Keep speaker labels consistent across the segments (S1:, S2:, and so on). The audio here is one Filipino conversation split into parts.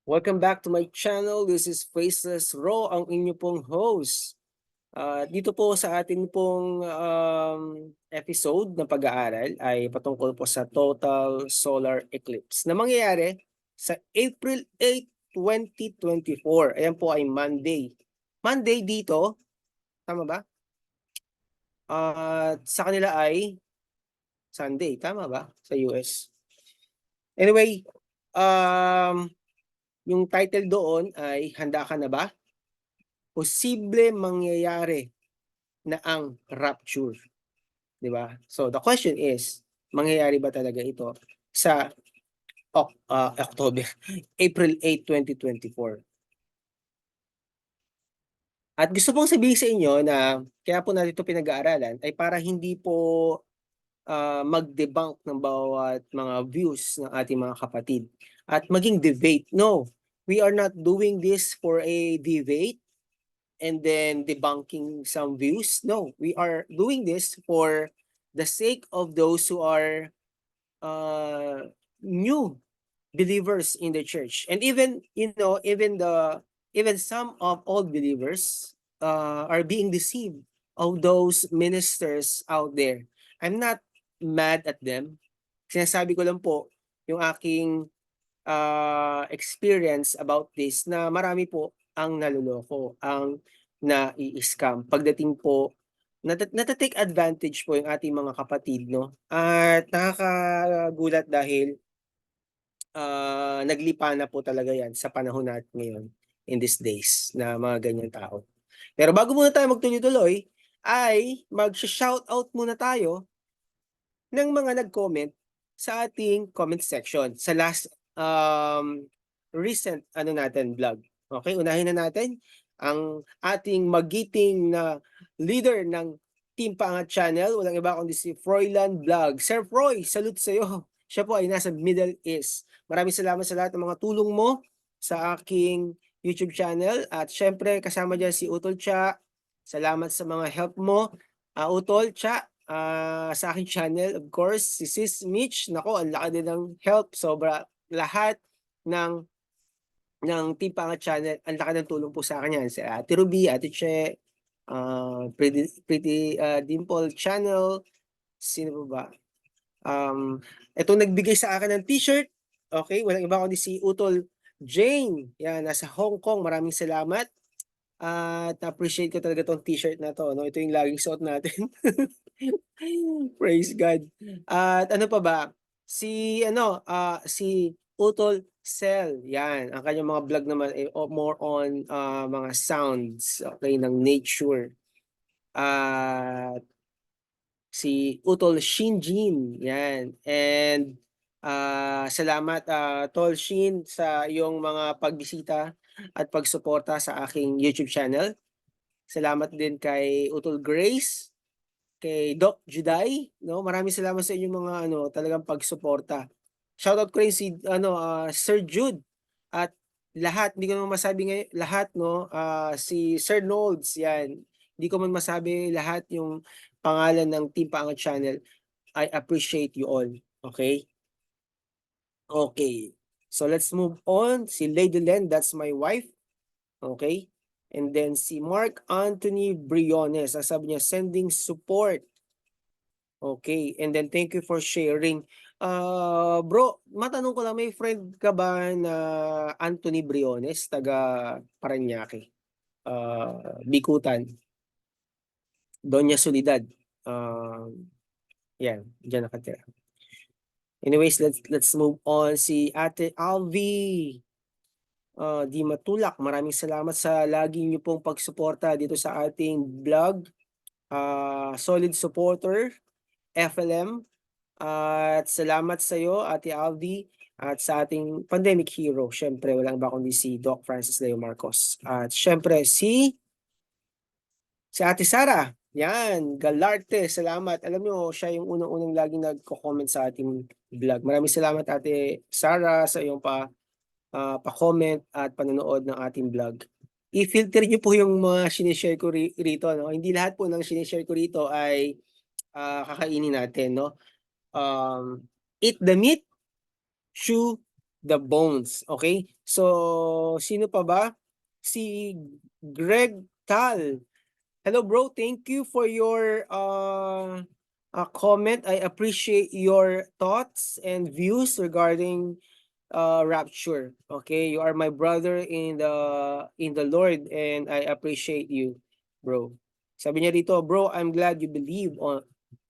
S1: Welcome back to my channel. This is Faceless Raw, ang inyo pong host. Dito po sa atin pong episode ng pag-aaral ay patungkol po sa total solar eclipse na mangyayari sa April 8, 2024. Ayan po ay Monday. Monday dito, tama ba? At sa kanila ay Sunday, tama ba? Sa US. Anyway, yung title doon ay Handa ka na ba? Posible mangyayari na ang rapture, 'di ba? So the question is, mangyayari ba talaga ito sa October, April 8, 2024? At gusto pong sabihin sa inyo na kaya po natin ito pinag-aaralan ay para hindi po mag-debunk ng bawat mga views ng ating mga kapatid at maging debate. No, we are not doing this for a debate and then debunking some views. No, we are doing this for the sake of those who are new believers in the church, and even even some of old believers are being deceived of those ministers out there. I'm not mad at them. Sinasabi ko lang po yung aking experience about this, na marami po ang naloloko, ang nai-scam pagdating po nata-take advantage po yung ating mga kapatid, 'no? At nakakagulat dahil naglipa na po talaga 'yan sa panahon natin ngayon, in these days, na mga ganyang tao. Pero bago muna tayo magtuloy-tuloy, ay magsho-shoutout muna tayo ng mga nag-comment sa ating comment section sa last recent vlog. Okay, unahin na natin ang ating magiting na leader ng Team Paangat Channel, walang iba kundi si Froilan Vlog. Sir Froy, salute sa iyo. Siya po ay nasa Middle East. Maraming salamat sa lahat ng mga tulong mo sa aking YouTube channel, at syempre kasama diyan si Utol Cha. Salamat sa mga help mo, Utol Cha. Sa aking channel, of course, si Sis Mitch, nako, ang laki din ng help, sobra. Lahat ng Team Pangat Channel, ang laki ng tulong po sa akin yan. Si Ate Ruby, Ate Che, Pretty Dimple Channel, sino ba? Itong nagbigay sa akin ng t-shirt, okay, walang iba kundi si Utol Jane, yan, nasa Hong Kong. Maraming salamat. At appreciate ko talaga tong t-shirt na to, no? Ito yung laging suot natin. Praise God. At ano pa ba? Si Utol Cell, yan. Ang kanyang mga vlog naman ay more on mga sounds, okay, ng nature. At si Utol Shinjin, yan. And salamat Tol Shin sa iyong mga pagbisita at pagsuporta sa aking YouTube channel. Salamat din kay Utol Grace, kay Doc Juday, no? Maraming salamat sa inyong mga talagang pagsuporta. Shoutout ko rin si Sir Jude at lahat, hindi ko naman masabi ngayon lahat, no? Si Sir Nolds, yan. Hindi ko man masabi lahat yung pangalan ng Team Paangat Channel. I appreciate you all. Okay? Okay. So let's move on. Si Lady Len, that's my wife. Okay? And then si Mark Anthony Briones, sabi niya, sending support. Okay, and then thank you for sharing. Bro, matanong ko lang, may friend ka ba na Anthony Briones, taga Parañaque, Bikutan, Doña Soledad? Yan, diyan nakatira. Anyways, let's move on. Si Ate Alvi Di Matulak, maraming salamat sa lagi niyo pong pagsuporta dito sa ating vlog. Solid supporter, FLM. At salamat sa iyo, Ate Alvi, at sa ating pandemic hero. Syempre, walang iba kundi si Doc Francis Leo Marcos. At syempre, si Ate Sara. Yan, Galarte, salamat. Alam niyo, siya yung unang-unang laging nagko-comment sa ating vlog. Maraming salamat, Ate Sara, sa iyong pa-comment at panonood ng ating vlog. I-filter niyo po yung mga sinishare ko rito, no? Hindi lahat po ng sinishare ko rito ay kakainin natin, no? Eat the meat, chew the bones. Okay? So, sino pa ba? Si Greg Tal. Hello bro, thank you for your comment. I appreciate your thoughts and views regarding rapture. Okay, you are my brother in the Lord and I appreciate you, bro. Sabi niya dito, bro, I'm glad you believe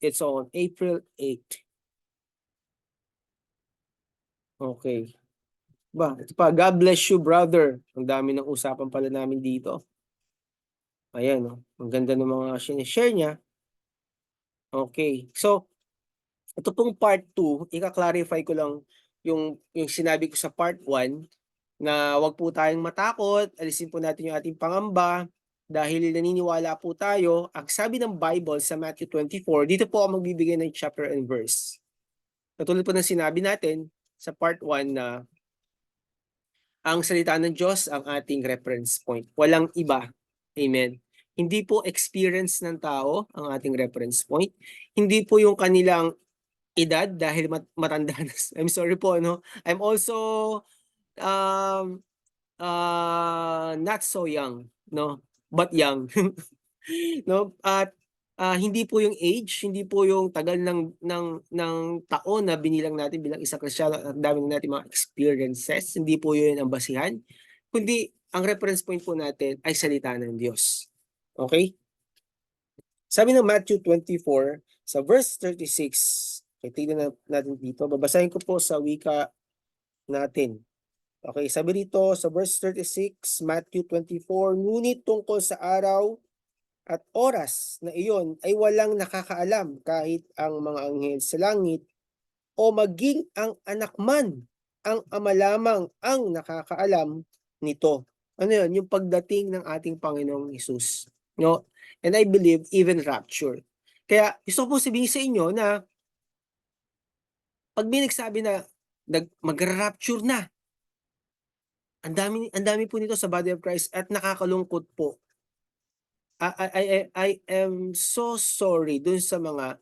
S1: it's on April 8. Okay. Ba, ito pa, God bless you, brother. Ang dami ng usapan pala namin dito. Ayan, oh. Ang ganda ng mga share niya. Okay. So, ito pong part 2, ika-clarify ko lang yung sinabi ko sa part 1 na wag po tayong matakot, alisin po natin yung ating pangamba dahil naniniwala po tayo. Ang sabi ng Bible sa Matthew 24, dito po ako magbibigay ng chapter and verse. Katulad po ng sinabi natin sa part 1 na ang salita ng Diyos ang ating reference point. Walang iba. Amen. Hindi po experience ng tao ang ating reference point. Hindi po yung kanilang edad dahil matanda na. I'm sorry po, no? I'm also um not so young, no? But young. No? At hindi po yung age, hindi po yung tagal ng taon na binilang natin bilang isang Kristiyano at dami na natin mga experiences, hindi po yun ang basihan, kundi ang reference point po natin ay salita ng Diyos. Okay? Sabi ng Matthew 24 sa verse 36, okay, tignan natin dito. Babasahin ko po sa wika natin. Okay, sabi dito sa verse 36, Matthew 24, ngunit tungkol sa araw at oras na iyon ay walang nakakaalam kahit ang mga anghel sa langit o maging ang anak man, ang ama lamang ang nakakaalam nito. Ano yun? Yung pagdating ng ating Panginoong Hesus. No? And I believe even rapture. Kaya gusto ko po sabihin sa inyo na pag may nagsabi na mag-rapture na, ang dami po nito sa body of Christ at nakakalungkot po. I am so sorry dun sa mga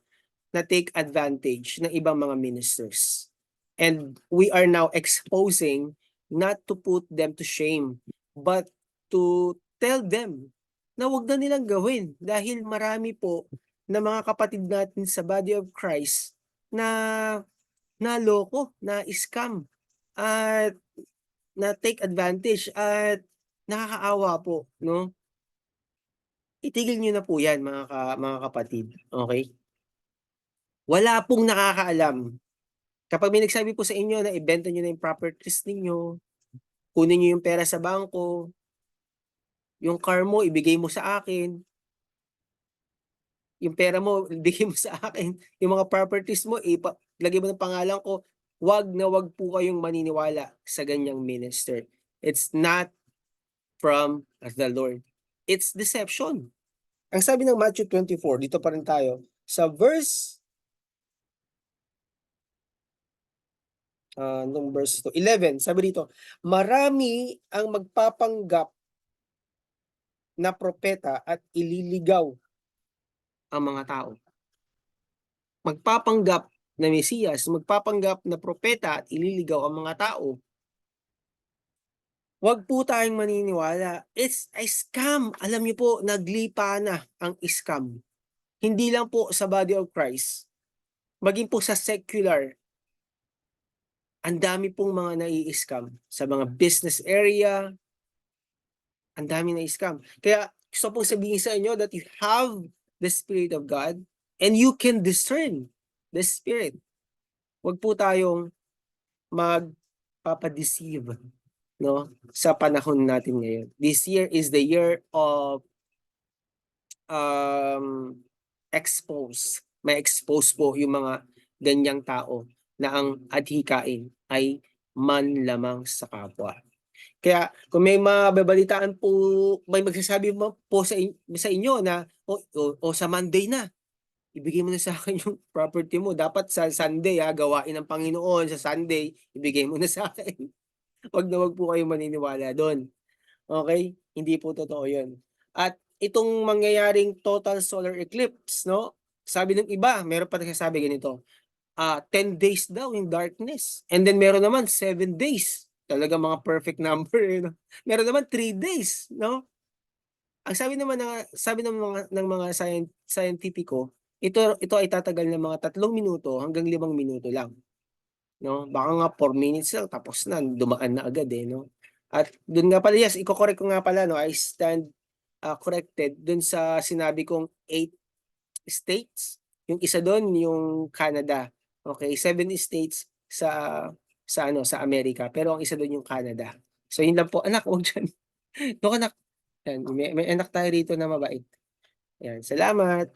S1: na take advantage ng ibang mga ministers. And we are now exposing not to put them to shame, but to tell them na wag na nilang gawin dahil marami po na mga kapatid natin sa body of Christ na naloko, na scam at na take advantage at nakakaawa po, no? Itigil niyo na po 'yan mga kapatid, okay? Wala pong nakakaalam. Kapag may nagsabi po sa inyo na ibenta niyo na yung properties ninyo, kunin niyo yung pera sa bangko, yung car mo ibigay mo sa akin, yung pera mo ibigay mo sa akin, yung mga properties mo lagay mo ng pangalan ko, wag na wag po kayong maniniwala sa ganyang minister. It's not from the Lord. It's deception. Ang sabi ng Matthew 24, dito pa rin tayo, sa verse nung verse 11, sabi dito, marami ang magpapanggap na propeta at ililigaw ang mga tao. Magpapanggap na Mesiyas, magpapanggap na propeta at ililigaw ang mga tao. Huwag po tayong maniniwala. It's a scam. Alam niyo po, naglipa na ang scam. Hindi lang po sa body of Christ, maging po sa secular, ang dami pong mga nai-scam sa mga business area, ang dami na scam. Kaya gusto pong sabihin sa inyo that you have the Spirit of God and you can discern the Spirit. Huwag po tayong magpapadeceive, no, sa panahon natin ngayon. This year is the year of expose. May expose po yung mga ganyang tao na ang adhikain ay manlamang sa kapwa. Kaya kung may mababalitaan po, may magsasabi po sa inyo na o sa Monday na, ibigay mo na sa akin yung property mo. Dapat sa Sunday gawain ng Panginoon sa Sunday, ibigay mo na sa akin. Wag na wag po kayong maniniwala doon. Okay? Hindi po totoo 'yun. At itong mangyayaring total solar eclipse, no? Sabi ng iba, meron pa nagsasabi ganito, 10 days daw in darkness. And then meron naman 7 days. Talaga mga perfect number, no? Meron naman 3 days, no? Ang sabi ng mga scientifico, ito ay tatagal ng mga 3 minuto hanggang 5 minuto lang, no? Baka nga 4 minutes lang tapos na, dumaan na agad no. At dun nga pala, yes, iko-correct ko nga pala, no, I stand corrected dun sa sinabi kong 8 states. Yung isa doon yung Canada. Okay, 7 states sa Amerika, pero ang isa doon yung Canada. So yun lang po, anak, huwag dyan. No, anak. Yan, may anak tayo rito na mabait. Yan, salamat.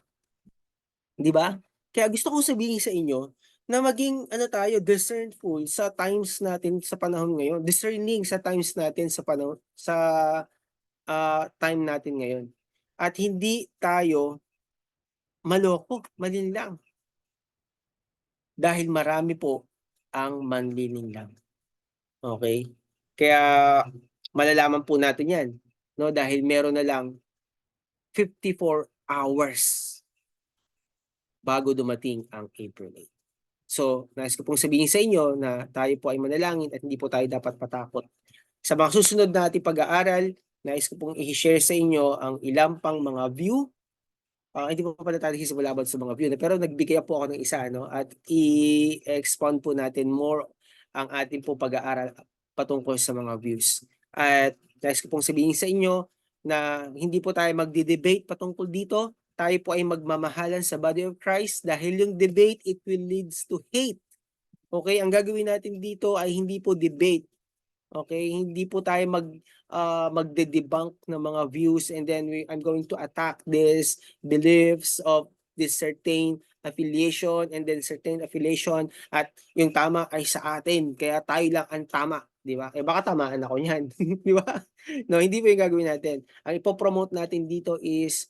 S1: Di ba? Kaya gusto ko sabihin sa inyo na maging tayo discernful sa times natin sa panahon ngayon. Discerning sa times natin sa panahon time natin ngayon. At hindi tayo maloko, malinlang. Dahil marami po ang manlilinlang. Okay? Kaya malalaman po natin 'yan, no, dahil meron na lang 54 hours bago dumating ang April 8. So, nais ko pong sabihin sa inyo na tayo po ay manalangin at hindi po tayo dapat patakot. Sa mga susunod na ating pag-aaral, nais ko pong i-share sa inyo ang ilang pang mga view. Hindi po pala tayo sisimula sa mga view, pero nagbigay po ako ng isa, no, at i-expand po natin more ang ating po pag-aaral patungkol sa mga views. At nais ko pong sabihin sa inyo na hindi po tayo magdi-debate patungkol dito. Tayo po ay magmamahalan sa body of Christ dahil yung debate, it will leads to hate. Okay, ang gagawin natin dito ay hindi po debate. Okay, hindi po tayo magde-debunk ng mga views and then I'm going to attack this beliefs of this certain affiliation and then certain affiliation at yung tama ay sa atin kaya tayo lang ang tama, di ba? Baka tamaan ako niyan, di ba? No, hindi po yung gagawin natin. Ang ipo-promote natin dito is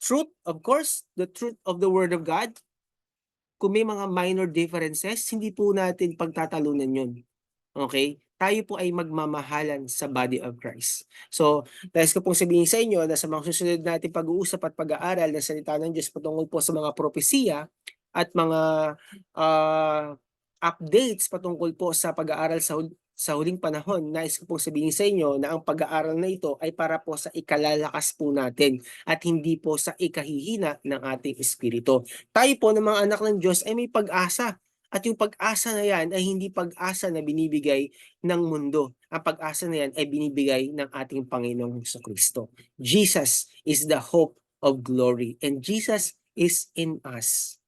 S1: truth, of course, the truth of the word of God. Kung may mga minor differences, hindi po natin pagtatalunan yun. Okay? Tayo po ay magmamahalan sa body of Christ. So, nais ko pong sabihin sa inyo na sa mga susunod natin pag-uusap at pag-aaral ng salita ng Diyos patungkol po sa mga propesiya at mga updates patungkol po sa pag-aaral sa huling panahon, nais ko pong sabihin sa inyo na ang pag-aaral na ito ay para po sa ikalalakas po natin at hindi po sa ikahihina ng ating espiritu. Tayo po ng mga anak ng Diyos ay may pag-asa. At yung pag-asa na yan ay hindi pag-asa na binibigay ng mundo. Ang pag-asa na yan ay binibigay ng ating Panginoong Jesucristo. Jesus is the hope of glory and Jesus is in us.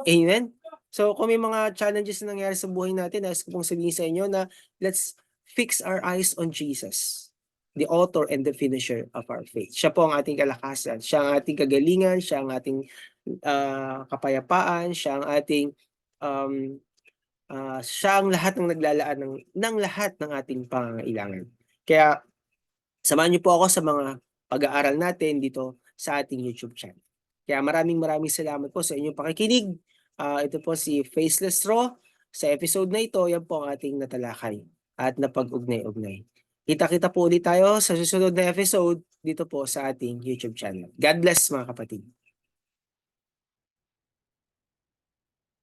S1: Amen? So kung may mga challenges na nangyari sa buhay natin, nais ko pong sabihin sa inyo na let's fix our eyes on Jesus, the author and the finisher of our faith. Siya po ang ating kalakasan, siya ang ating kagalingan, siya ang ating kapayapaan, siya ang ating siya ang lahat ng naglalaan ng lahat ng ating pangangailangan. Kaya samahan niyo po ako sa mga pag-aaral natin dito sa ating YouTube channel. Kaya maraming salamat po sa inyong pakikinig. Ito po si Faceless Raw. Sa episode na ito, yan po ang ating natalakay at napag-ugnay-ugnay. Kita-kita po ulit tayo sa susunod na episode dito po sa ating YouTube channel. God bless mga kapatid.